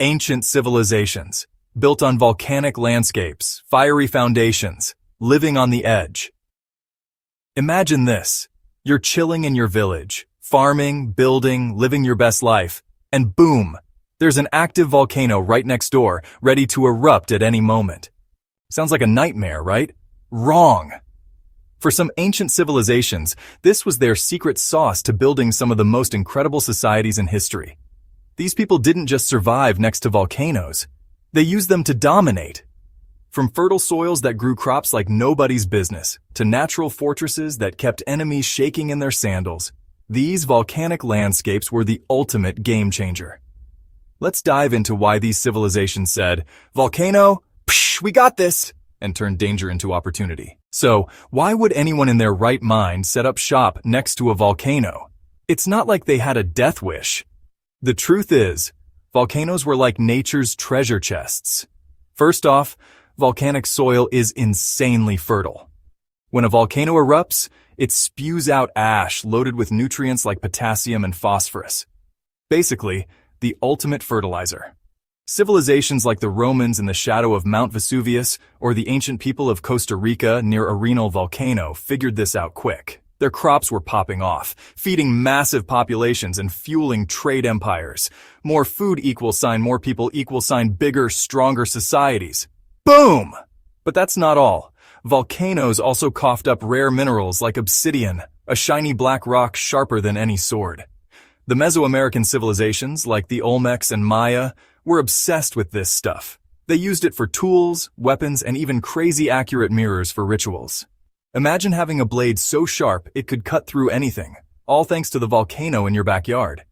Ancient civilizations, built on volcanic landscapes, fiery foundations, living on the edge. Imagine this. You're chilling in your village, farming, building, living your best life, and boom, there's an active volcano right next door, ready to erupt at any moment. Sounds like a nightmare, right? Wrong. For some ancient civilizations, this was their secret sauce to building some of the most incredible societies in history. These people didn't just survive next to volcanoes. They used them to dominate. From fertile soils that grew crops like nobody's business, to natural fortresses that kept enemies shaking in their sandals, these volcanic landscapes were the ultimate game changer. Let's dive into why these civilizations said, "Volcano, psh, we got this," and turned danger into opportunity. So, why would anyone in their right mind set up shop next to a volcano? It's not like they had a death wish. The truth is, volcanoes were like nature's treasure chests. First off, volcanic soil is insanely fertile. When a volcano erupts, it spews out ash loaded with nutrients like potassium and phosphorus. Basically, the ultimate fertilizer. Civilizations like the Romans in the shadow of Mount Vesuvius or the ancient people of Costa Rica near a renal volcano figured this out quick. Their crops were popping off, feeding massive populations and fueling trade empires. More food equals sign more people equals sign bigger, stronger societies. Boom! But that's not all. Volcanoes also coughed up rare minerals like obsidian, a shiny black rock sharper than any sword. The Mesoamerican civilizations, like the Olmecs and Maya, were obsessed with this stuff. They used it for tools, weapons, and even crazy accurate mirrors for rituals. Imagine having a blade so sharp it could cut through anything, all thanks to the volcano in your backyard.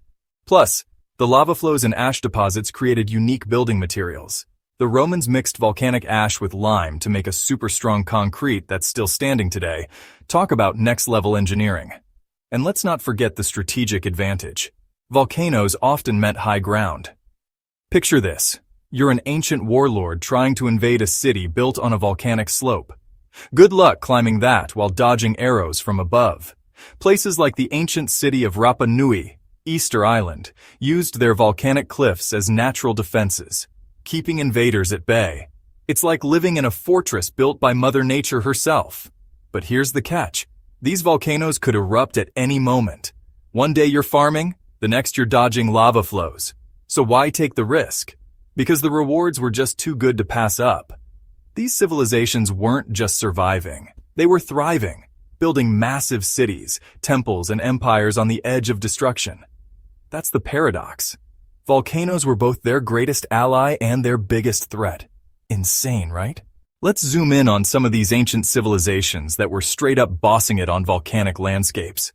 Plus, the lava flows and ash deposits created unique building materials. The Romans mixed volcanic ash with lime to make a super strong concrete that's still standing today. Talk about next-level engineering. And let's not forget the strategic advantage. Volcanoes often meant high ground. Picture this. You're an ancient warlord trying to invade a city built on a volcanic slope. Good luck climbing that while dodging arrows from above. Places like the ancient city of Rapa Nui, Easter Island, used their volcanic cliffs as natural defenses, keeping invaders at bay. It's like living in a fortress built by Mother Nature herself. But here's the catch. These volcanoes could erupt at any moment. One day you're farming, the next you're dodging lava flows. So why take the risk? Because the rewards were just too good to pass up. These civilizations weren't just surviving. They were thriving, building massive cities, temples, and empires on the edge of destruction. That's the paradox. Volcanoes were both their greatest ally and their biggest threat. Insane, right? Let's zoom in on some of these ancient civilizations that were straight up bossing it on volcanic landscapes.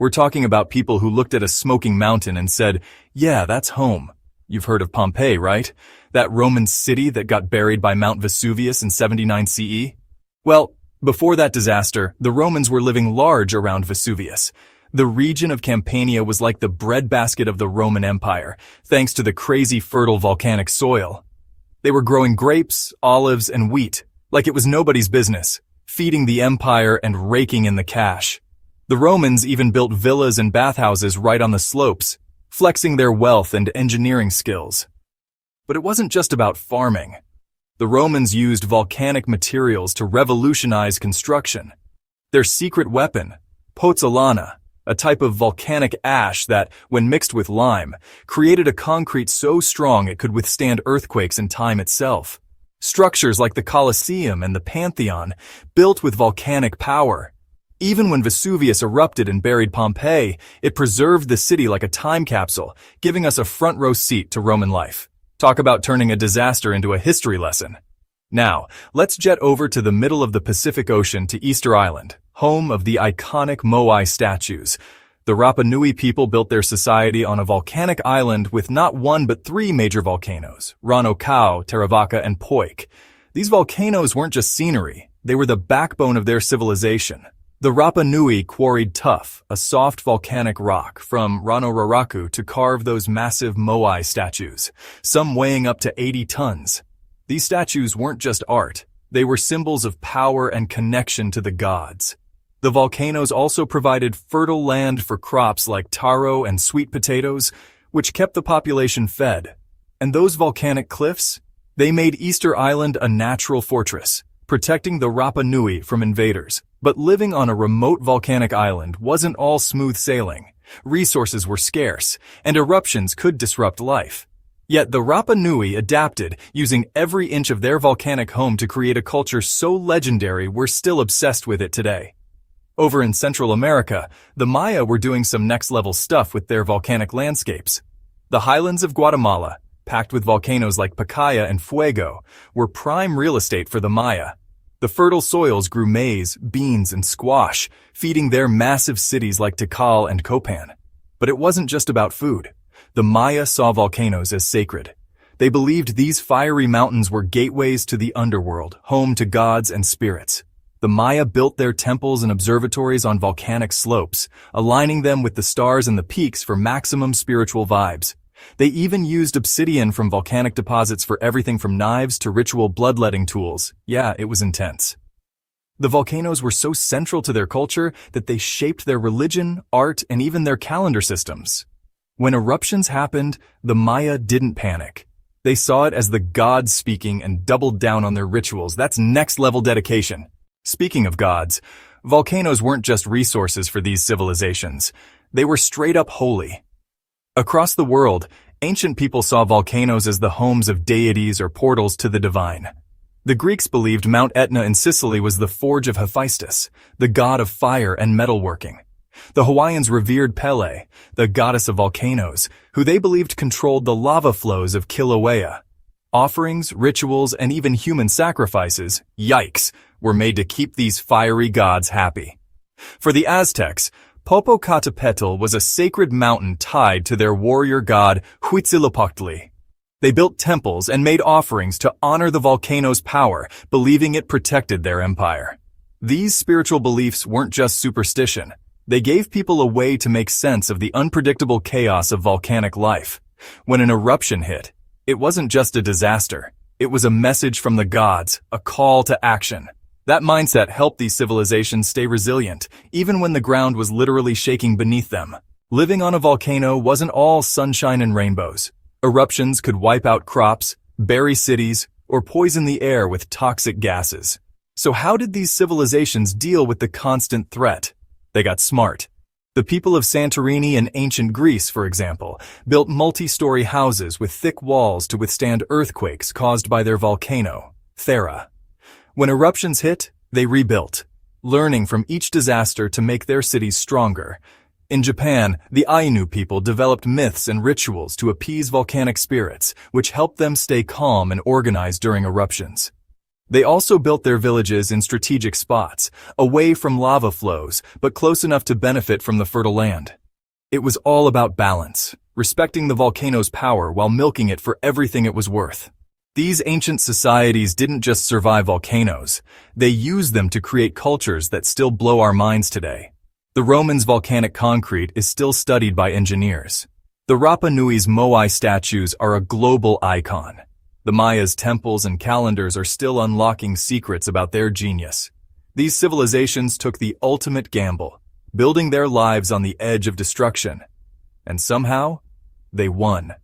We're talking about people who looked at a smoking mountain and said, "Yeah, that's home." You've heard of Pompeii, right? That Roman city that got buried by Mount Vesuvius in 79 CE? Well, before that disaster, the Romans were living large around Vesuvius. The region of Campania was like the breadbasket of the Roman Empire, thanks to the crazy fertile volcanic soil. They were growing grapes, olives, and wheat, like it was nobody's business, feeding the empire and raking in the cash. The Romans even built villas and bathhouses right on the slopes, flexing their wealth and engineering skills. But it wasn't just about farming. The Romans used volcanic materials to revolutionize construction. Their secret weapon, pozzolana, a type of volcanic ash that, when mixed with lime, created a concrete so strong it could withstand earthquakes and time itself. Structures like the Colosseum and the Pantheon, built with volcanic power. Even when Vesuvius erupted and buried Pompeii, it preserved the city like a time capsule, giving us a front-row seat to Roman life. Talk about turning a disaster into a history lesson. Now, let's jet over to the middle of the Pacific Ocean to Easter Island, home of the iconic Moai statues. The Rapa Nui people built their society on a volcanic island with not one but three major volcanoes, Rano Kau, Taravaka, and Poik. These volcanoes weren't just scenery, they were the backbone of their civilization. The Rapa Nui quarried tuff, a soft volcanic rock, from Rano Raraku to carve those massive Moai statues, some weighing up to 80 tons. These statues weren't just art, they were symbols of power and connection to the gods. The volcanoes also provided fertile land for crops like taro and sweet potatoes, which kept the population fed. And those volcanic cliffs? They made Easter Island a natural fortress, protecting the Rapa Nui from invaders. But living on a remote volcanic island wasn't all smooth sailing. Resources were scarce, and eruptions could disrupt life. Yet the Rapa Nui adapted, using every inch of their volcanic home to create a culture so legendary we're still obsessed with it today. Over in Central America, the Maya were doing some next-level stuff with their volcanic landscapes. The highlands of Guatemala, packed with volcanoes like Pacaya and Fuego, were prime real estate for the Maya. The fertile soils grew maize, beans, and squash, feeding their massive cities like Tikal and Copan. But it wasn't just about food. The Maya saw volcanoes as sacred. They believed these fiery mountains were gateways to the underworld, home to gods and spirits. The Maya built their temples and observatories on volcanic slopes, aligning them with the stars and the peaks for maximum spiritual vibes. They even used obsidian from volcanic deposits for everything from knives to ritual bloodletting tools. Yeah, it was intense. The volcanoes were so central to their culture that they shaped their religion, art, and even their calendar systems. When eruptions happened, the Maya didn't panic. They saw it as the gods speaking and doubled down on their rituals. That's next-level dedication. Speaking of gods, volcanoes weren't just resources for these civilizations. They were straight-up holy. Across the world, ancient people saw volcanoes as the homes of deities or portals to the divine. The Greeks believed Mount Etna in Sicily was the forge of Hephaestus, the god of fire and metalworking. The Hawaiians revered Pele, the goddess of volcanoes, who they believed controlled the lava flows of Kilauea. Offerings, rituals, and even human sacrifices, yikes, were made to keep these fiery gods happy. For the Aztecs, Popocatépetl was a sacred mountain tied to their warrior god Huitzilopochtli. They built temples and made offerings to honor the volcano's power, believing it protected their empire. These spiritual beliefs weren't just superstition. They gave people a way to make sense of the unpredictable chaos of volcanic life. When an eruption hit, it wasn't just a disaster. It was a message from the gods, a call to action. That mindset helped these civilizations stay resilient, even when the ground was literally shaking beneath them. Living on a volcano wasn't all sunshine and rainbows. Eruptions could wipe out crops, bury cities, or poison the air with toxic gases. So how did these civilizations deal with the constant threat? They got smart. The people of Santorini in ancient Greece, for example, built multi-story houses with thick walls to withstand earthquakes caused by their volcano, Thera. When eruptions hit, they rebuilt, learning from each disaster to make their cities stronger. In Japan, the Ainu people developed myths and rituals to appease volcanic spirits, which helped them stay calm and organized during eruptions. They also built their villages in strategic spots, away from lava flows, but close enough to benefit from the fertile land. It was all about balance, respecting the volcano's power while milking it for everything it was worth. These ancient societies didn't just survive volcanoes, they used them to create cultures that still blow our minds today. The Romans' volcanic concrete is still studied by engineers. The Rapa Nui's Moai statues are a global icon. The Maya's temples and calendars are still unlocking secrets about their genius. These civilizations took the ultimate gamble, building their lives on the edge of destruction. And somehow, they won.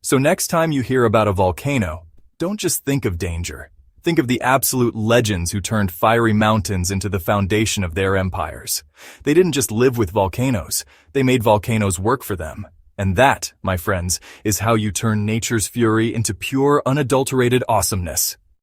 So next time you hear about a volcano, don't just think of danger. Think of the absolute legends who turned fiery mountains into the foundation of their empires. They didn't just live with volcanoes, they made volcanoes work for them. And that, my friends, is how you turn nature's fury into pure, unadulterated awesomeness.